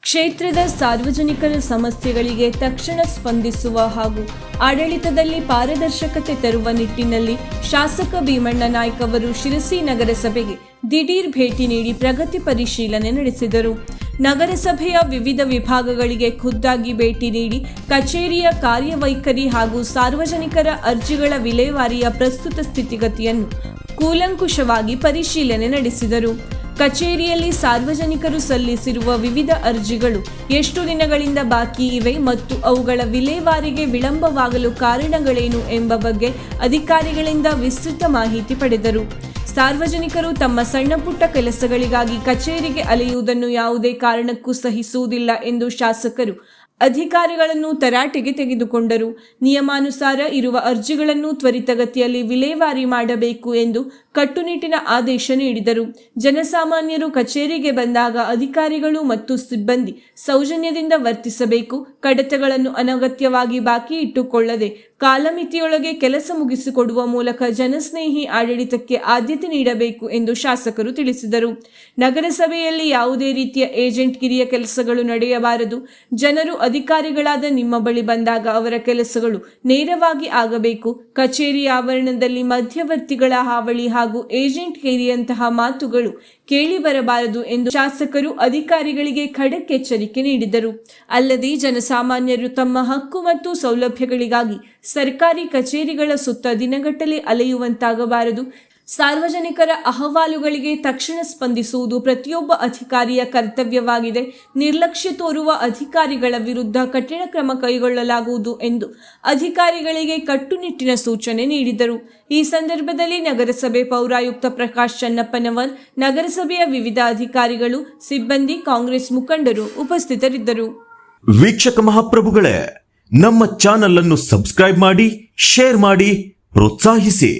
ಕ್ಷೇತ್ರದ ಸಾರ್ವಜನಿಕರ ಸಮಸ್ಯೆಗಳಿಗೆ ತಕ್ಷಣ ಸ್ಪಂದಿಸುವ ಹಾಗೂ ಆಡಳಿತದಲ್ಲಿ ಪಾರದರ್ಶಕತೆ ತರುವ ನಿಟ್ಟಿನಲ್ಲಿ ಶಾಸಕ ಭೀಮಣ್ಣ ನಾಯ್ಕ ಅವರು ಶಿರಸಿ ನಗರಸಭೆಗೆ ದಿಢೀರ್ ಭೇಟಿ ನೀಡಿ ಪ್ರಗತಿ ಪರಿಶೀಲನೆ ನಡೆಸಿದರು. ನಗರಸಭೆಯ ವಿವಿಧ ವಿಭಾಗಗಳಿಗೆ ಖುದ್ದಾಗಿ ಭೇಟಿ ನೀಡಿ ಕಚೇರಿಯ ಕಾರ್ಯವೈಖರಿ ಹಾಗೂ ಸಾರ್ವಜನಿಕರ ಅರ್ಜಿಗಳ ವಿಲೇವಾರಿಯ ಪ್ರಸ್ತುತ ಸ್ಥಿತಿಗತಿಯನ್ನು ಕೂಲಂಕುಷವಾಗಿ ಪರಿಶೀಲನೆ ನಡೆಸಿದರು. ಕಚೇರಿಯಲ್ಲಿ ಸಾರ್ವಜನಿಕರು ಸಲ್ಲಿಸಿರುವ ವಿವಿಧ ಅರ್ಜಿಗಳು ಎಷ್ಟು ದಿನಗಳಿಂದ ಬಾಕಿ ಇವೆ ಮತ್ತು ಅವುಗಳ ವಿಲೇವಾರಿಗೆ ವಿಳಂಬವಾಗಲು ಕಾರಣಗಳೇನು ಎಂಬ ಬಗ್ಗೆ ಅಧಿಕಾರಿಗಳಿಂದ ವಿಸ್ತೃತ ಮಾಹಿತಿ ಪಡೆದರು. ಸಾರ್ವಜನಿಕರು ತಮ್ಮ ಸಣ್ಣಪುಟ್ಟ ಕೆಲಸಗಳಿಗಾಗಿ ಕಚೇರಿಗೆ ಅಲೆಯುವುದನ್ನು ಯಾವುದೇ ಕಾರಣಕ್ಕೂ ಸಹಿಸುವುದಿಲ್ಲ ಎಂದು ಶಾಸಕರು ಅಧಿಕಾರಿಗಳನ್ನು ತರಾಟೆಗೆ ತೆಗೆದುಕೊಂಡರು. ನಿಯಮಾನುಸಾರ ಇರುವ ಅರ್ಜಿಗಳನ್ನು ತ್ವರಿತಗತಿಯಲ್ಲಿ ವಿಲೇವಾರಿ ಮಾಡಬೇಕು ಎಂದು ಕಟ್ಟುನಿಟ್ಟಿನ ಆದೇಶ ನೀಡಿದರು. ಜನಸಾಮಾನ್ಯರು ಕಚೇರಿಗೆ ಬಂದಾಗ ಅಧಿಕಾರಿಗಳು ಮತ್ತು ಸಿಬ್ಬಂದಿ ಸೌಜನ್ಯದಿಂದ ವರ್ತಿಸಬೇಕು. ಕಡತಗಳನ್ನು ಅನಗತ್ಯವಾಗಿ ಬಾಕಿ ಇಟ್ಟುಕೊಳ್ಳದೆ ಕಾಲಮಿತಿಯೊಳಗೆ ಕೆಲಸ ಮುಗಿಸಿಕೊಡುವ ಮೂಲಕ ಜನಸ್ನೇಹಿ ಆಡಳಿತಕ್ಕೆ ಆದ್ಯತೆ ನೀಡಬೇಕು ಎಂದು ಶಾಸಕರು ತಿಳಿಸಿದರು. ನಗರಸಭೆಯಲ್ಲಿ ಯಾವುದೇ ರೀತಿಯ ಏಜೆಂಟ್ ಗಿರಿಯ ಕೆಲಸಗಳು ನಡೆಯಬಾರದು. ಜನರು ಅಧಿಕಾರಿಗಳಾದ ನಿಮ್ಮ ಬಳಿ ಬಂದಾಗ ಅವರ ಕೆಲಸಗಳು ನೇರವಾಗಿ ಆಗಬೇಕು. ಕಚೇರಿ ಆವರಣದಲ್ಲಿ ಮಧ್ಯವರ್ತಿಗಳ ಹಾವಳಿ ಹಾಗೂ ಏಜೆಂಟ್ ಗಿರಿಯಂತಹ ಮಾತುಗಳು ಕೇಳಿ ಬರಬಾರದು ಎಂದು ಶಾಸಕರು ಅಧಿಕಾರಿಗಳಿಗೆ ಖಡಕ್ ಎಚ್ಚರಿಕೆ ನೀಡಿದರು. ಅಲ್ಲದೆ ಜನಸಾಮಾನ್ಯರು ತಮ್ಮ ಹಕ್ಕು ಮತ್ತು ಸೌಲಭ್ಯಗಳಿಗಾಗಿ ಸರ್ಕಾರಿ ಕಚೇರಿಗಳ ಸುತ್ತ ದಿನಗಟ್ಟಲೆ ಅಲೆಯುವಂತಾಗಬಾರದು. ಸಾರ್ವಜನಿಕರ ಅಹವಾಲುಗಳಿಗೆ ತಕ್ಷಣ ಸ್ಪಂದಿಸುವುದು ಪ್ರತಿಯೊಬ್ಬ ಅಧಿಕಾರಿಯ ಕರ್ತವ್ಯವಾಗಿದೆ. ನಿರ್ಲಕ್ಷ್ಯ ತೋರುವ ಅಧಿಕಾರಿಗಳ ವಿರುದ್ಧ ಕಠಿಣ ಕ್ರಮ ಕೈಗೊಳ್ಳಲಾಗುವುದು ಎಂದು ಅಧಿಕಾರಿಗಳಿಗೆ ಕಟ್ಟುನಿಟ್ಟಿನ ಸೂಚನೆ ನೀಡಿದರು. ಈ ಸಂದರ್ಭದಲ್ಲಿ ನಗರಸಭೆ ಪೌರಾಯುಕ್ತ ಪ್ರಕಾಶ್ ಚನ್ನಪ್ಪನವರ್, ನಗರಸಭೆಯ ವಿವಿಧ ಅಧಿಕಾರಿಗಳು, ಸಿಬ್ಬಂದಿ, ಕಾಂಗ್ರೆಸ್ ಮುಖಂಡರು ಉಪಸ್ಥಿತರಿದ್ದರು. ವೀಕ್ಷಕ ಮಹಾಪ್ರಭುಗಳೇ, ನಮ್ಮ ಚಾನಲ್ ಅನ್ನು ಸಬ್ಸ್ಕ್ರೈಬ್ ಮಾಡಿ, ಶೇರ್ ಮಾಡಿ, ಪ್ರೋತ್ಸಾಹಿಸಿ.